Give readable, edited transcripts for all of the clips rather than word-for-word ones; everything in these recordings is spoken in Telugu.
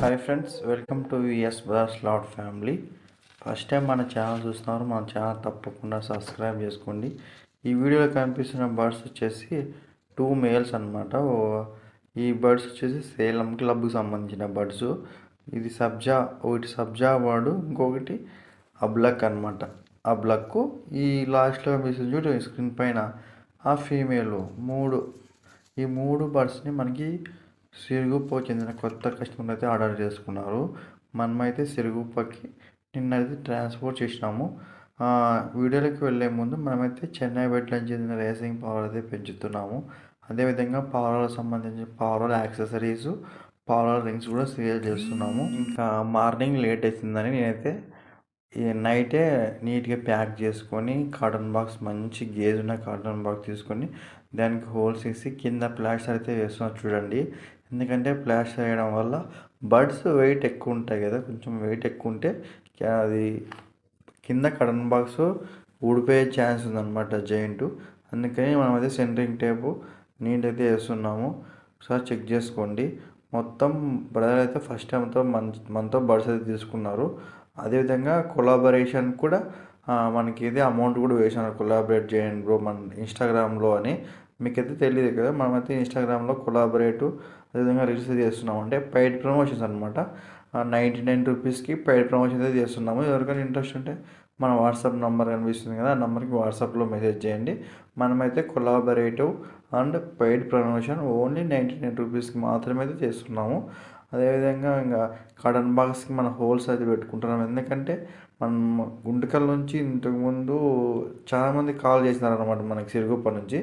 Hi friends, welcome to VS brothers lot family. First time మన ఛానల్ చూస్తున్నారు, మన ఛానల్ తప్పకుండా సబ్స్క్రైబ్ చేసుకోండి. ఈ వీడియోలో కనిపిస్తున్న బర్డ్స్ వచ్చేసి 2 మేల్స్ అనమాట. ఈ బర్డ్స్ వచ్చేసి సేలం క్లబ్కి సంబంధించిన బర్డ్స్. ఇది ఒకటి సబ్జా బర్డు, ఇంకొకటి అబ్లక్ అనమాట. అబ్లక్ ఈ లాస్ట్లో కనిపిస్తుంది చూడు స్క్రీన్ పైన, ఆ ఫీమేల్. ఈ మూడు బర్డ్స్ని మనకి సిరుగుప్పకు చెందిన కొత్త కస్టమర్ అయితే ఆర్డర్ చేసుకున్నారు. మనమైతే సిరుగుప్పకి నిన్నైతే ట్రాన్స్పోర్ట్ చేసినాము. వీడియోలోకి వెళ్ళే ముందు మనమైతే చెన్నై వెట్లకు చెందిన రేసింగ్ పావురాలు అయితే పెంచుతున్నాము. అదేవిధంగా పావురాలకు సంబంధించిన పావురాల యాక్సెసరీస్, పావురాల రింగ్స్ కూడా సేల్ చేస్తున్నాము. ఇంకా మార్నింగ్ లేట్ అవుతుందని నేనైతే ఈ నైటే నీట్గా ప్యాక్ చేసుకొని కాటన్ బాక్స్, మంచి గేజ్ ఉన్న కాటన్ బాక్స్ తీసుకొని దానికి హోల్స్ వేసి కింద ప్లాస్టర్ అయితే వేస్తున్నారు చూడండి. ఎందుకంటే ప్లాస్టర్ వేయడం వల్ల బర్డ్స్ వెయిట్ ఎక్కువ ఉంటాయి కదా, కొంచెం వెయిట్ ఎక్కువ ఉంటే అది కింద కాటన్ బాక్స్ ఊడిపోయే ఛాన్స్ ఉందన్నమాట జాయింట్. అందుకని మనం అయితే సెంటరింగ్ టేపు నీట్ అయితే వేస్తున్నాము. ఒకసారి చెక్ చేసుకోండి. మొత్తం బ్రదర్ అయితే ఫస్ట్ టైంతో మనతో బర్డ్స్ అయితే తీసుకున్నారు. అదేవిధంగా కొలాబరేషన్ కూడా మనకి ఇది అమౌంట్ కూడా వేసాను, కొలాబరేట్ చేయండి బ్రో మన ఇన్స్టాగ్రామ్లో అని. మీకైతే తెలియదు కదా, మనమైతే ఇన్స్టాగ్రామ్లో కొలాబరేట్ అదేవిధంగా రీల్స్ చేస్తున్నాం. అంటే పెయిడ్ ప్రమోషన్స్ అనమాట. 99 రూపీస్కి పెయిడ్ ప్రమోషన్ అయితే చేస్తున్నాము. ఎవరికైనా ఇంట్రెస్ట్ ఉంటే మన వాట్సాప్ నెంబర్ కనిపిస్తుంది కదా, ఆ నెంబర్కి వాట్సాప్లో మెసేజ్ చేయండి. మనమైతే collaborative and paid promotion only 99 రూపీస్కి మాత్రమే అయితే చేస్తున్నాము. అదేవిధంగా ఇంకా కాటన్ బాక్స్కి మన హోల్స్ అయితే పెట్టుకుంటున్నాం. ఎందుకంటే మనం గుంటకల్ నుంచి ఇంతకుముందు చాలామంది కాల్ చేసినారనమాట మనకి సిరుగుప్ప నుంచి.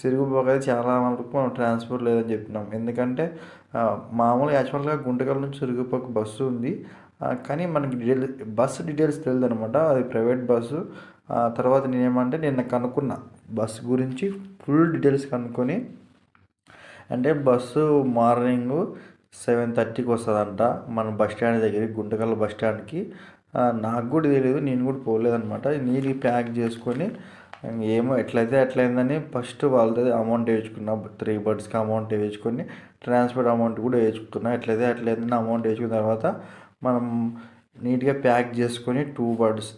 సిరుగుప్పకి అయితే చాలా వరకు మనం ట్రాన్స్పోర్ట్ లేదని చెప్పినాం. ఎందుకంటే మామూలుగా యాక్చువల్గా గుంటకల్ నుంచి సిరుగుప్పకు బస్సు ఉంది, కానీ మనకి బస్సు డీటెయిల్స్ తెలియదు అనమాట. అది ప్రైవేట్ బస్సు. తర్వాత నేనేమంటే నిన్న కనుక్కున్నా బస్సు గురించి ఫుల్ డీటెయిల్స్ కనుక్కొని, అంటే బస్సు మార్నింగ్ 7:30కి వస్తుందంట మన బస్ స్టాండ్ దగ్గరికి, గుంటకల్ బస్ స్టాండ్కి. నాకు కూడా తెలియదు, నేను కూడా పోలేదనమాట. నీట్గా ప్యాక్ చేసుకొని ఏమో ఎట్లయిందని ఫస్ట్ వాళ్ళతో అమౌంట్ వేయించుకున్నా. 3 బర్డ్స్కి అమౌంట్ వేయించుకొని ట్రాన్స్పోర్ట్ అమౌంట్ కూడా వేయించుకున్నా. ఎట్లయిందని అమౌంట్ వేయించుకున్న తర్వాత మనం నీట్గా ప్యాక్ చేసుకొని 2 బర్డ్స్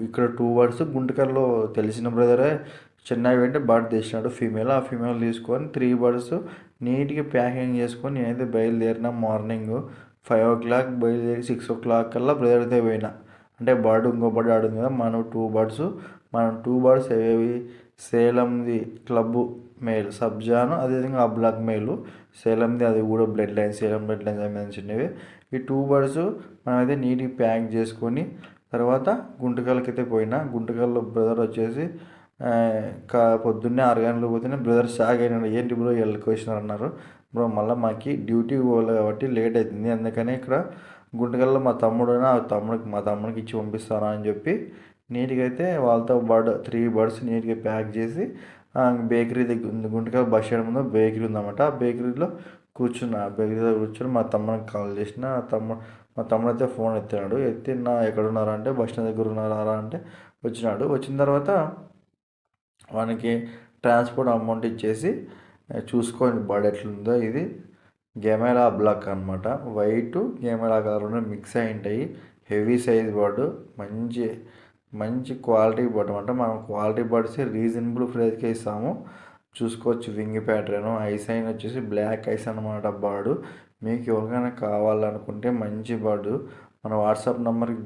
ఇక్కడ 2 బర్డ్స్ గుంటకల్లో తెలిసిన బ్రదరే చెన్నై వెంట బర్డ్ తెచ్చినాడు ఫీమేల్. ఆ ఫీమేల్ తీసుకొని 3 బర్డ్స్ నీట్గా ప్యాకింగ్ చేసుకొని నేనైతే బయలుదేరిన. మార్నింగ్ 5 o'clock బయలుదేరి 6 o'clock కల్లా బ్రదర్ అయితే పోయినా. అంటే ఇంకో బర్డ్ ఆడుంది కదా, మనం 2 బర్డ్స్ ఏవి సేలంది క్లబ్ మేల్ సబ్జాను, అదేవిధంగా ఆ బ్లాక్ మేలు సేలంది, అది కూడా సేలం బ్లడ్ లైన్ సంబంధించినవి. ఈ 2 బర్డ్స్ మనమైతే నీట్గా ప్యాక్ చేసుకొని తర్వాత గుంటకల్కి అయితే పోయినా. గుంటకల్లో బ్రదర్ వచ్చేసి పొద్దున్నే 6 గంటలకు పోతేనే బ్రదర్ షాక్ అయినాడు. ఏంటి బ్రో ఎళ్ళకి వచ్చినారన్నారు. బ్రో మళ్ళీ మాకు డ్యూటీకి పోవాలి కాబట్టి లేట్ అవుతుంది, అందుకని ఇక్కడ గుంటకల్లో మా తమ్ముడికి ఇచ్చి పంపిస్తాను అని చెప్పి నీట్గా అయితే వాళ్ళతో 3 బర్డ్స్ నీట్గా ప్యాక్ చేసి బేకరీ దగ్గర ఉంది, గుంటకల్ బస్ స్టాండ్ ముందు బేకరీ ఉందన్నమాట. ఆ బేకరీ దగ్గర కూర్చొని మా తమ్ముడికి కాల్ చేసిన. మా తమ్ముడు అయితే ఫోన్ ఎత్తినా ఎక్కడున్నారా అంటే బస్ స్టాండ్ దగ్గర ఉన్నారా అంటే వచ్చినాడు. వచ్చిన తర్వాత వానికి ట్రాన్స్పోర్ట్ అమౌంట్ ఇచ్చేసి చూసుకోండి బర్డ్ ఎట్లుందో. ఇది గెమెలా బ్లాక్ అనమాట. వైట్ గెమెలా కలర్ మిక్స్ అయి ఉంటాయి. హెవీ సైజ్ బర్డ్, మంచి క్వాలిటీ బర్డ్ అనమాట. మనం క్వాలిటీ బర్డ్స్ రీజనబుల్ ప్రైస్కే ఇస్తాము. చూసుకోవచ్చు వింగ్ ప్యాటర్న్, ఐస్ అయిన వచ్చేసి బ్లాక్ ఐస్ అనమాట బర్డ్. మీకు ఎవరికైనా కావాలనుకుంటే మంచి బర్డ్ మన వాట్సాప్ నెంబర్కి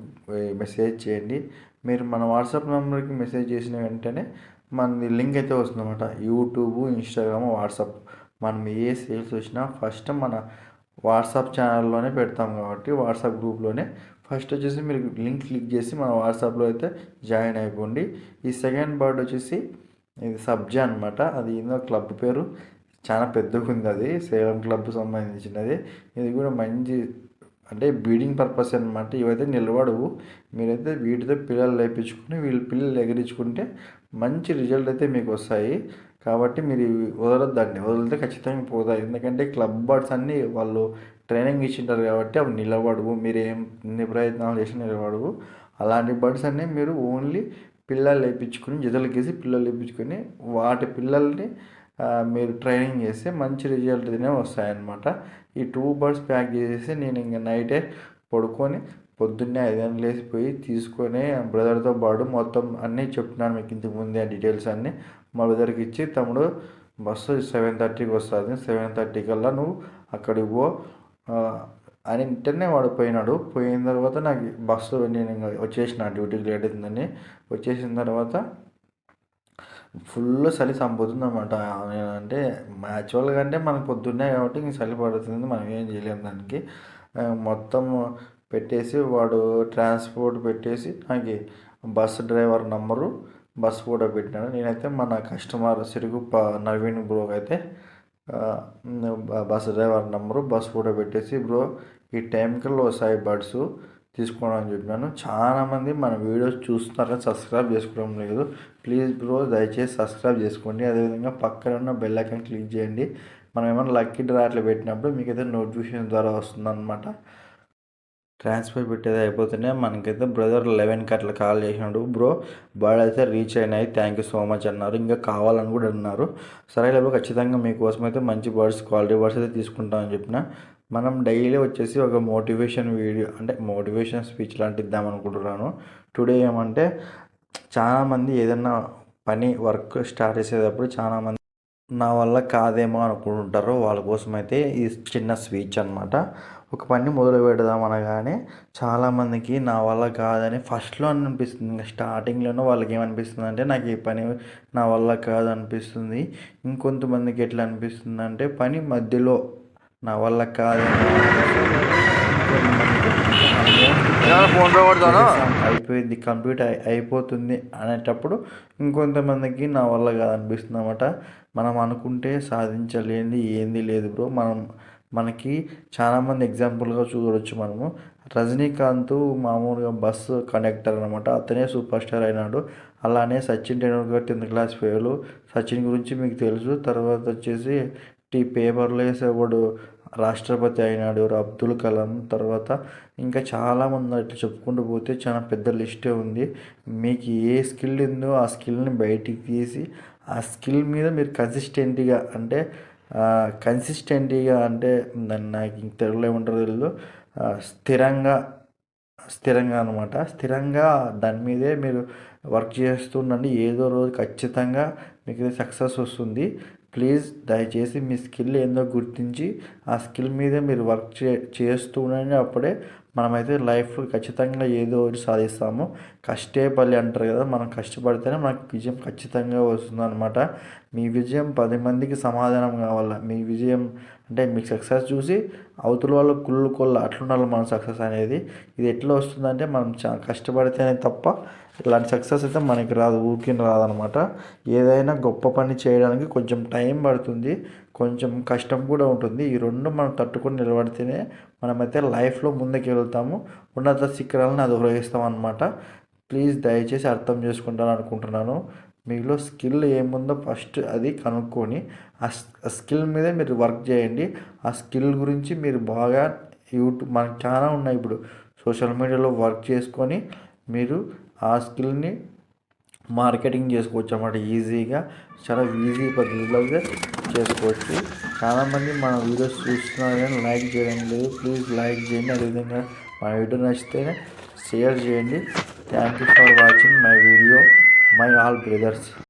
మెసేజ్ చేయండి. మీరు మన వాట్సాప్ నెంబర్కి మెసేజ్ చేసిన వెంటనే మనది లింక్ అయితే వస్తుందన్నమాట. YouTube, Instagram, WhatsApp. మనం ఏ సేల్స్ వచ్చినా ఫస్ట్ మన వాట్సాప్ ఛానల్లోనే పెడతాం కాబట్టి వాట్సాప్ గ్రూప్లోనే ఫస్ట్ వచ్చేసి మీరు లింక్ క్లిక్ చేసి మన వాట్సాప్లో అయితే జాయిన్ అయిపోండి. ఈ సెకండ్ బర్డ్ వచ్చేసి ఇది సబ్జా అనమాట. అది ఏదో క్లబ్ పేరు, చాలా పెద్దగా ఉంది. అది సేలం క్లబ్ సంబంధించినది. ఇది కూడా మంచి అంటే బ్రీడింగ్ పర్పస్ అనమాట. ఇవైతే నిలబడవు. మీరైతే వీటితో పిల్లలు లేపించుకుని పిల్లలు ఎగిరించుకుంటే మంచి రిజల్ట్ అయితే మీకు వస్తాయి. కాబట్టి మీరు వదిలితే ఖచ్చితంగా పోతాయి. ఎందుకంటే క్లబ్ బర్డ్స్ అన్నీ వాళ్ళు ట్రైనింగ్ ఇచ్చింటారు కాబట్టి అవి నిలబడవు. మీరు ఎన్ని ప్రయత్నాలు చేసినా నిలబడవు. అలాంటి బర్డ్స్ అన్నీ మీరు ఓన్లీ పిల్లలు వేయించుకొని జతలకేసి పిల్లలు వేయించుకొని వాటి పిల్లల్ని మీరు ట్రైనింగ్ చేస్తే మంచి రిజల్ట్నే వస్తాయన్నమాట. ఈ 2 బర్డ్స్ ప్యాక్ చేసేసి నేను ఇంక నైటే పడుకొని పొద్దున్నే 5 గంటలకు లేచిపోయి తీసుకొని బ్రదర్తో పాటు మొత్తం అన్నీ చెప్తున్నాను మీకు ఇంతకు ముందే డీటెయిల్స్ అన్నీ మా బ్రదర్కి ఇచ్చి, తమ్ముడు బస్సు 7:30కి వస్తుంది, 7:30 కల్లా నువ్వు అక్కడికి పో అని ఇంటనే వాడు పోయినాడు. పోయిన తర్వాత నాకు బస్సు నేను ఇంకా వచ్చేసిన డ్యూటీకి లేట్ అవుతుందని. వచ్చేసిన తర్వాత ఫుల్ చలి చంపుతుంది అనమాట. అంటే యాక్చువల్గా అంటే మనకు పొద్దున్నే కాబట్టి ఇంక చలి పడుతుంది, మనం ఏం చేయలేము దానికి. మొత్తం పెట్టేసి వాడు ట్రాన్స్పోర్ట్ పెట్టేసి నాకు బస్ డ్రైవర్ నంబరు బస్ కూడా పెట్టినాడు. నేనైతే మన కస్టమర్ సిరుగుప్ప నవీన్ బ్రోకి అయితే బస్ డ్రైవర్ నంబరు బస్ కూడా పెట్టేసి, బ్రో ఈ టైంకల్లా వస్తాయి బర్డ్స్ తీసుకోవడం అని చెప్పినాను. చాలామంది మన వీడియోస్ చూస్తున్నారు కానీ సబ్స్క్రైబ్ చేసుకోవడం లేదు. ప్లీజ్ బ్రో దయచేసి సబ్స్క్రైబ్ చేసుకోండి. అదేవిధంగా పక్కన ఉన్న బెల్ ఐకాన్ క్లిక్ చేయండి. మనం ఏమైనా లక్కీ డ్రా అట్లా పెట్టినప్పుడు మీకైతే నోటిఫికేషన్ ద్వారా వస్తుందన్నమాట. ట్రాన్స్ఫర్ పెట్టేది అయిపోతేనే మనకైతే బ్రదర్ 11కి అట్లా కాల్ చేసినాడు, బ్రో బర్డ్ అయితే రీచ్ అయినాయి, థ్యాంక్ యూ సో మచ్ అన్నారు. ఇంకా కావాలని కూడా అన్నారు. సరే లేకపోతే ఖచ్చితంగా మీకోసం అయితే మంచి బర్డ్స్ క్వాలిటీ బర్డ్స్ అయితే తీసుకుంటామని చెప్పిన. మనం డైలీ వచ్చేసి ఒక మోటివేషన్ వీడియో అంటే మోటివేషన్ స్పీచ్ లాంటి ఇద్దామనుకుంటున్నాను. టుడే ఏమంటే చాలామంది ఏదైనా పని వర్క్ స్టార్ట్ చేసేటప్పుడు చాలామంది నా వల్ల కాదేమో అనుకుంటుంటారు. వాళ్ళ కోసం అయితే ఈ చిన్న స్పీచ్ అనమాట. ఒక పని మొదలు పెడదాం అనగానే చాలామందికి నా వల్ల కాదని ఫస్ట్లో అనిపిస్తుంది. ఇంకా స్టార్టింగ్లోనూ వాళ్ళకి ఏమనిపిస్తుంది అంటే నాకు ఈ పని నా వల్ల కాదనిపిస్తుంది. ఇంకొంతమందికి ఎట్లా అనిపిస్తుంది అంటే పని మధ్యలో నా వల్ల కాదని అయిపోయింది, కంప్లీట్ అయిపోతుంది అనేటప్పుడు ఇంకొంతమందికి నా వల్ల కాదనిపిస్తుంది అన్నమాట. మనం అనుకుంటే సాధించలేనిది ఏంది లేదు బ్రో. మనకి చాలామంది ఎగ్జాంపుల్గా చూడవచ్చు. మనము రజనీకాంత్ మామూలుగా బస్సు కండక్టర్ అనమాట, అతనే సూపర్ స్టార్ అయినాడు. అలానే Sachin Tendulkar 10th class fail. Sachin గురించి మీకు తెలుసు. తర్వాత వచ్చేసి పేపర్లో వేసేవాడు రాష్ట్రపతి అయినాడు అబ్దుల్ కలాం. తర్వాత ఇంకా చాలామంది అట్లా చెప్పుకుంటూ పోతే చాలా పెద్ద లిస్టే ఉంది. మీకు ఏ స్కిల్ ఉందో ఆ స్కిల్ని బయటికి తీసి ఆ స్కిల్ మీద మీరు కన్సిస్టెంట్గా అంటే నాకు తెలుగులో ఏమంటారో తెలియదు, స్థిరంగా అనమాట. స్థిరంగా దాని మీదే మీరు వర్క్ చేస్తుండండి. ఏదో రోజు ఖచ్చితంగా మీకు సక్సెస్ వస్తుంది. ప్లీజ్ దయచేసి మీ స్కిల్ ఏందో గుర్తించి ఆ స్కిల్ మీదే మీరు వర్క్ చేస్తూ ఉండండి. అప్పుడే మనమైతే లైఫ్లో ఖచ్చితంగా ఏదో ఒకటి సాధిస్తాము. కష్టే పల్లి అంటారు కదా, మనం కష్టపడితేనే మనకు విజయం ఖచ్చితంగా వస్తుంది అనమాట. మీ విజయం 10 మందికి సమాధానం కావాలా. మీ విజయం అంటే మీకు సక్సెస్ చూసి అవతల వాళ్ళు కుళ్ళు అట్లుండాలి మన సక్సెస్ అనేది. ఇది ఎట్లా వస్తుందంటే మనం కష్టపడితేనే తప్ప ఇలాంటి సక్సెస్ అయితే మనకి రాదు, ఊరికే రాదనమాట. ఏదైనా గొప్ప పని చేయడానికి కొంచెం టైం పడుతుంది, కొంచెం కష్టం కూడా ఉంటుంది. ఈ రెండు మనం తట్టుకొని నిలబడితేనే మనమైతే లైఫ్లో ముందుకు వెళ్తాము, ఉన్నత శిఖరాలను అధిరోహిస్తాం అనమాట. ప్లీజ్ దయచేసి అర్థం చేసుకుంటాను అనుకుంటున్నాను. మీలో స్కిల్ ఏముందో ఫస్ట్ అది కనుక్కొని ఆ స్కిల్ మీదే మీరు వర్క్ చేయండి. ఆ స్కిల్ గురించి మీరు బాగా యూట్యూబ్ మనకు చాలా ఉన్నాయి ఇప్పుడు సోషల్ మీడియాలో వర్క్ చేసుకొని మీరు ఆ స్కిల్ని మార్కెటింగ్ చేసుకోవచ్చు అన్నమాట. ఈజీగా చాలా ఈజీ పద్ధతిలో చేసుకోవచ్చు. చాలామంది మన వీడియోస్ చూస్తున్నారు కానీ లైక్ చేయడం లేదు. ప్లీజ్ లైక్ చేయండి. అదేవిధంగా మా వీడియో నచ్చితేనే షేర్ చేయండి. Thank you for watching my video, my all brothers.